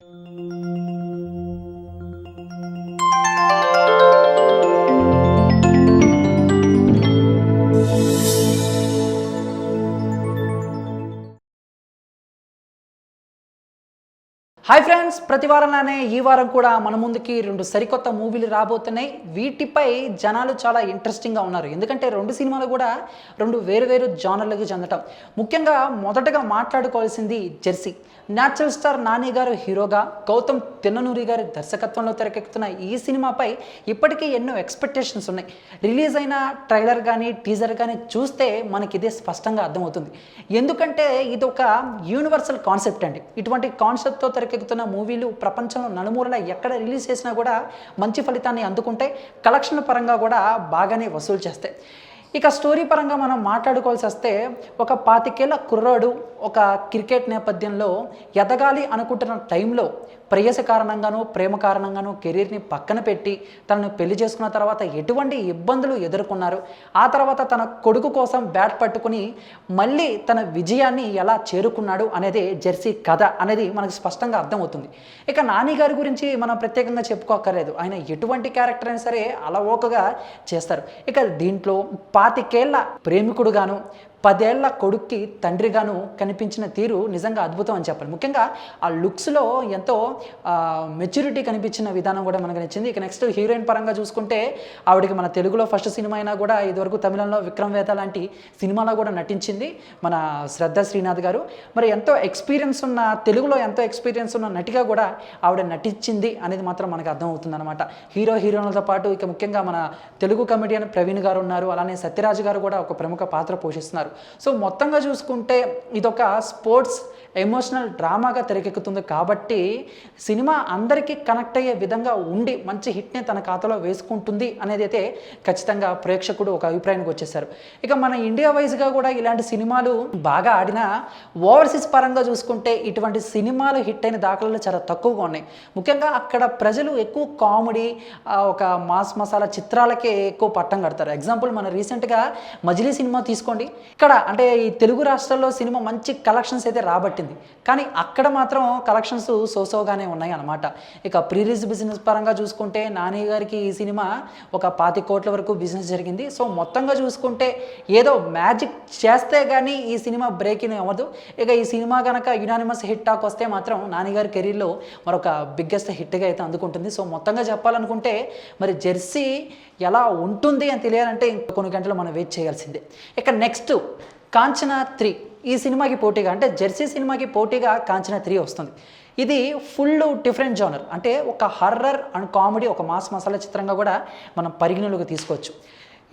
Hi friends, ప్రతి వారంలానే ఈ వారం కూడా మన ముందుకి 2 సరికొత్త మూవీలు రాబోతున్నాయి. వీటిపై జనాలు చాలా ఇంట్రెస్టింగ్గా ఉన్నారు. ఎందుకంటే 2 సినిమాలు కూడా 2 వేరు జానర్లకు చెందటం. ముఖ్యంగా మొదటగా మాట్లాడుకోవాల్సింది జెర్సీ. న్యాచురల్ స్టార్ నాని గారు హీరోగా, గౌతమ్ తిన్ననూరి గారి దర్శకత్వంలో తెరకెక్కుతున్న ఈ సినిమాపై ఇప్పటికీ ఎన్నో ఎక్స్పెక్టేషన్స్ ఉన్నాయి. రిలీజ్ అయిన ట్రైలర్ కానీ టీజర్ కానీ చూస్తే మనకి ఇదే స్పష్టంగా అర్థమవుతుంది. ఎందుకంటే ఇది ఒక యూనివర్సల్ కాన్సెప్ట్ అండి. ఇటువంటి కాన్సెప్ట్తో తెరకెక్కుతున్న మూవీలు ప్రపంచంలో నలుమూలలా ఎక్కడ రిలీజ్ చేసినా కూడా మంచి ఫలితాన్ని అందుకుంటాయి. కలెక్షన్ల పరంగా కూడా బాగానే వసూలు చేస్తాయి. ఇక స్టోరీ పరంగా మనం మాట్లాడుకోవాల్సి వస్తే, ఒక 25 ఏళ్ల కుర్రాడు ఒక క్రికెట్ నేపథ్యంలో ఎదగాలి అనుకుంటున్న టైంలో ప్రేయసి కారణంగానూ ప్రేమ కారణంగానూ కెరీర్ని పక్కన పెట్టి తనను పెళ్లి చేసుకున్న తర్వాత ఎటువంటి ఇబ్బందులు ఎదుర్కొన్నారు, ఆ తర్వాత తన కొడుకు కోసం బ్యాట్ పట్టుకుని మళ్ళీ తన విజయాన్ని ఎలా చేరుకున్నాడు అనేది జెర్సీ కథ అనేది మనకు స్పష్టంగా అర్థమవుతుంది. ఇక నాని గారి గురించి మనం ప్రత్యేకంగా చెప్పుకోక్కర్లేదు. ఆయన ఎటువంటి క్యారెక్టర్ అయినా సరే అలవోకగా చేస్తారు. ఇక దీంట్లో 25 ఏళ్ల ప్రేమికుడుగాను 10 ఏళ్ల కొడుక్కి తండ్రిగాను కనిపించిన తీరు నిజంగా అద్భుతం అని చెప్పాలి. ముఖ్యంగా ఆ లుక్స్లో ఎంతో మెచ్యూరిటీ కనిపించిన విధానం కూడా మనకు నచ్చింది. ఇక నెక్స్ట్ హీరోయిన్ పరంగా చూసుకుంటే, ఆవిడకి మన తెలుగులో ఫస్ట్ సినిమా అయినా కూడా ఇదివరకు తమిళంలో విక్రమ్ వేద లాంటి సినిమాలో కూడా నటించింది మన శ్రద్ధ శ్రీనాథ్ గారు. మరి ఎంతో ఎక్స్పీరియన్స్ ఉన్న, తెలుగులో ఎంతో ఎక్స్పీరియన్స్ ఉన్న నటిగా కూడా ఆవిడ నటించింది అనేది మాత్రం మనకు అర్థమవుతుంది అనమాట. హీరోయిన్లతో పాటు ఇక ముఖ్యంగా మన తెలుగు కమెడియన్ ప్రవీణ్ గారు ఉన్నారు. అలానే సత్యరాజ్ గారు కూడా ఒక ప్రముఖ పాత్ర పోషిస్తున్నారు. సో మొత్తంగా చూసుకుంటే ఇదొక స్పోర్ట్స్ ఎమోషనల్ డ్రామాగా తెరకెక్కుతుంది కాబట్టి సినిమా అందరికీ కనెక్ట్ అయ్యే విధంగా ఉండి మంచి హిట్ని తన ఖాతాలో వేసుకుంటుంది అనేది అయితే ఖచ్చితంగా ప్రేక్షకుడు ఒక అభిప్రాయానికి వచ్చేసారు. ఇక మన ఇండియా వైజ్గా కూడా ఇలాంటి సినిమాలు బాగా ఆడినా, ఓవర్సీస్ పరంగా చూసుకుంటే ఇటువంటి సినిమాలు హిట్ అయిన దాఖలాలు చాలా తక్కువగా ఉన్నాయి. ముఖ్యంగా అక్కడ ప్రజలు ఎక్కువ కామెడీ, ఒక మాస్ మసాలా చిత్రాలకే ఎక్కువ పట్టం కడతారు. ఎగ్జాంపుల్ మన రీసెంట్గా మజిలీ సినిమా తీసుకోండి. ఇక్కడ అంటే ఈ తెలుగు రాష్ట్రాల్లో సినిమా మంచి కలెక్షన్స్ అయితే రాబట్టింది, కానీ అక్కడ మాత్రం కలెక్షన్స్ సోసోగానే ఉన్నాయి అన్నమాట. ఇక ప్రీ రిలీజ్ బిజినెస్ పరంగా చూసుకుంటే నాని గారికి ఈ సినిమా ఒక 25 కోట్ల వరకు బిజినెస్ జరిగింది. సో మొత్తంగా చూసుకుంటే ఏదో మ్యాజిక్ చేస్తే కానీ ఈ సినిమా బ్రేకింగ్ అవ్వదు. ఇక ఈ సినిమా కనుక యునానిమస్ హిట్ టాక్ వస్తే మాత్రం నాని గారి కెరీర్లో మరొక బిగ్గెస్ట్ హిట్గా అయితే అందుకుంటుంది. సో మొత్తంగా చెప్పాలనుకుంటే మరి జెర్సీ ఎలా ఉంటుంది అని తెలియాలంటే కొన్ని గంటలు మనం వెయిట్ చేయాల్సిందే. ఇక నెక్స్ట్ కాంచనా 3 ఈ సినిమాకి పోటీగా, అంటే జెర్సీ సినిమాకి పోటీగా కాంచనా 3 వస్తుంది. ఇది ఫుల్ డిఫరెంట్ జోనర్, అంటే ఒక హర్రర్ అండ్ కామెడీ, ఒక మాస్ మసాలా చిత్రంగా కూడా మనం పరిగణలోకి తీసుకోవచ్చు.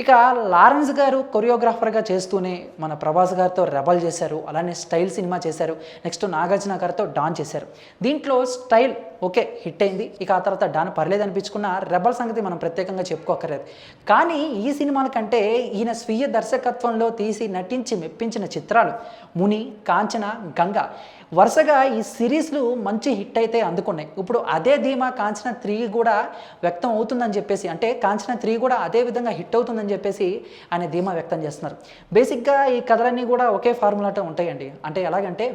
ఇక లారెన్స్ గారు కొరియోగ్రాఫర్గా చేస్తూనే మన ప్రభాస్ గారితో రెబల్ చేశారు, అలానే స్టైల్ సినిమా చేశారు, నెక్స్ట్ నాగార్జున గారితో డాన్ చేశారు. దీంట్లో స్టైల్ ఓకే హిట్ అయింది. ఇక ఆ తర్వాత డాన్ పర్లేదు అనిపించుకున్న రెబల్ సంగతి మనం ప్రత్యేకంగా చెప్పుకోకర్లేదు. కానీ ఈ సినిమాల కంటే ఈయన స్వీయ దర్శకత్వంలో తీసి నటించి మెప్పించిన చిత్రాలు ముని, కాంచన, గంగ వరుసగా ఈ సిరీస్లు మంచి హిట్ అయితే అందుకున్నాయి. ఇప్పుడు అదే ధీమా కాంచన 3 కూడా వ్యక్తం అవుతుందని చెప్పేసి, అంటే కాంచన 3 కూడా అదే విధంగా హిట్ అవుతుందని చెప్పేసి ఆయన ధీమా వ్యక్తం చేస్తున్నారు. బేసిక్గా ఈ కథలన్నీ కూడా ఒకే ఫార్ములాతో ఉంటాయండి. అంటే ఎలాగంటే,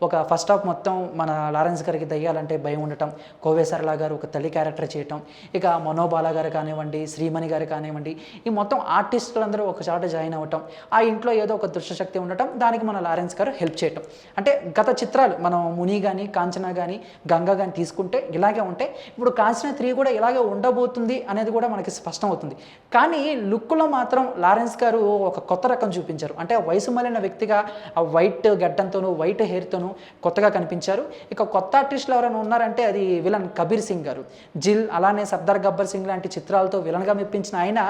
ఒక ఫస్ట్ హాఫ్ మొత్తం మన లారెన్స్ గారికి దయ్యాలంటే భయం ఉండటం, కోవే సరళ గారు ఒక తల్లి క్యారెక్టర్ చేయటం, ఇక మనోబాల గారు కానివ్వండి, శ్రీమణి గారు కానివ్వండి, ఈ మొత్తం ఆర్టిస్టులందరూ ఒక చాట జాయిన్ అవ్వటం, ఆ ఇంట్లో ఏదో ఒక దుష్టశక్తి ఉండటం, దానికి మన లారెన్స్ గారు హెల్ప్ చేయటం. అంటే గత చిత్రాలు మనం ముని కానీ, కాంచన కానీ, గంగా కానీ తీసుకుంటే ఇలాగే ఉంటాయి. ఇప్పుడు కాంచన 3 కూడా ఇలాగే ఉండబోతుంది అనేది కూడా మనకి స్పష్టం అవుతుంది. కానీ లుక్లో మాత్రం లారెన్స్ గారు ఒక కొత్త రకం చూపించారు. అంటే వయసు మళ్ళిన వ్యక్తిగా ఆ వైట్ గడ్డంతోనూ వైట్ హెయిర్తోనూ కొత్తగా కనిపించారు. ఇక కొత్త ఆర్టిస్టులు ఎవరైనా ఉన్నారంటే అది విలన్ కబీర్ సింగ్ గారు. జిల్, అలానే సర్దార్ గబ్బర్ సింగ్ లాంటి చిత్రాలతో విలన్గా మెప్పించిన ఆయన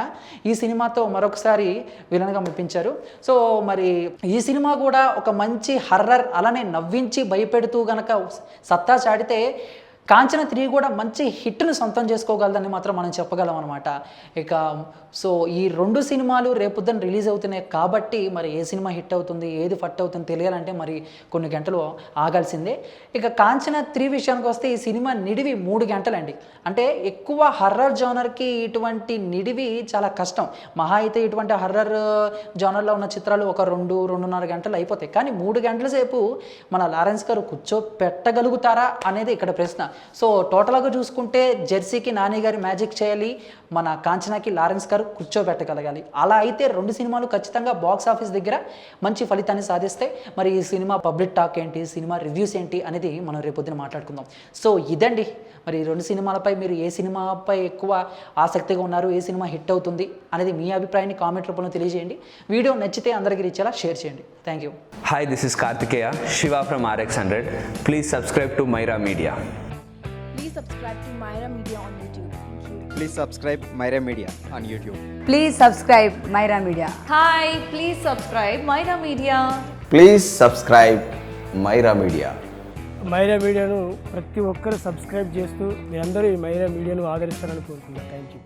ఈ సినిమాతో మరొకసారి విలన్గా మెప్పించారు. సో మరి ఈ సినిమా కూడా ఒక మంచి హర్రర్, అలానే నవ్వించి భయపెడుతూ గనక సత్తా చాటితే కాంచన 3 కూడా మంచి హిట్ను సొంతం చేసుకోగలదని మాత్రం మనం చెప్పగలం అనమాట. ఇక సో ఈ 2 సినిమాలు రేపొద్దున రిలీజ్ అవుతున్నాయి కాబట్టి మరి ఏ సినిమా హిట్ అవుతుంది, ఏది ఫట్ అవుతుంది తెలియాలంటే మరి కొన్ని గంటలు ఆగాల్సిందే. ఇక కాంచన 3 విషయానికి వస్తే ఈ సినిమా నిడివి 3 గంటలండి. అంటే ఎక్కువ హర్రర్ జోనర్కి ఇటువంటి నిడివి చాలా కష్టం. మహా అయితే ఇటువంటి హర్రర్ జోనర్లో ఉన్న చిత్రాలు ఒక 2-2.5 గంటలు అయిపోతాయి. కానీ 3 గంటల సేపు మన లారెన్స్ గారు కూర్చోపెట్టగలుగుతారా అనేది ఇక్కడ ప్రశ్న. సో టోటల్గా చూసుకుంటే జెర్సీకి నాని గారి మ్యాజిక్ చేయాలి, మన కాంచనాకి లారెన్స్ గారు కూర్చోబెట్టగలగాలి. అలా అయితే 2 సినిమాలు ఖచ్చితంగా బాక్స్ ఆఫీస్ దగ్గర మంచి ఫలితాన్ని సాధిస్తే మరి ఈ సినిమా పబ్లిక్ టాక్ ఏంటి, సినిమా రివ్యూస్ ఏంటి అనేది మనం రేపొద్దున మాట్లాడుకుందాం. సో ఇదండి మరి 2 సినిమాలపై మీరు ఏ సినిమాపై ఎక్కువ ఆసక్తిగా ఉన్నారు, ఏ సినిమా హిట్ అవుతుంది అనేది మీ అభిప్రాయాన్ని కామెంట్ రూపంలో తెలియజేయండి. వీడియో నచ్చితే అందరికీ రీచ్ అయ్యేలా షేర్ చేయండి. Thank you. Hi, this is Kartikeya, Shiva from RX100. Please subscribe to Myra Media. Please subscribe to Myra Media on YouTube. Thank you. Please subscribe Myra Media on YouTube. Please subscribe Myra Media. Hi, please subscribe Myra Media. Please subscribe Myra Media. Myra మీడియాను ప్రతి ఒక్కరు subscribe చేస్తూ మీరందరూ ఈ మైరా మీడియాను ఆదరిస్తారని కోరుకుంటున్నాను. Thank you.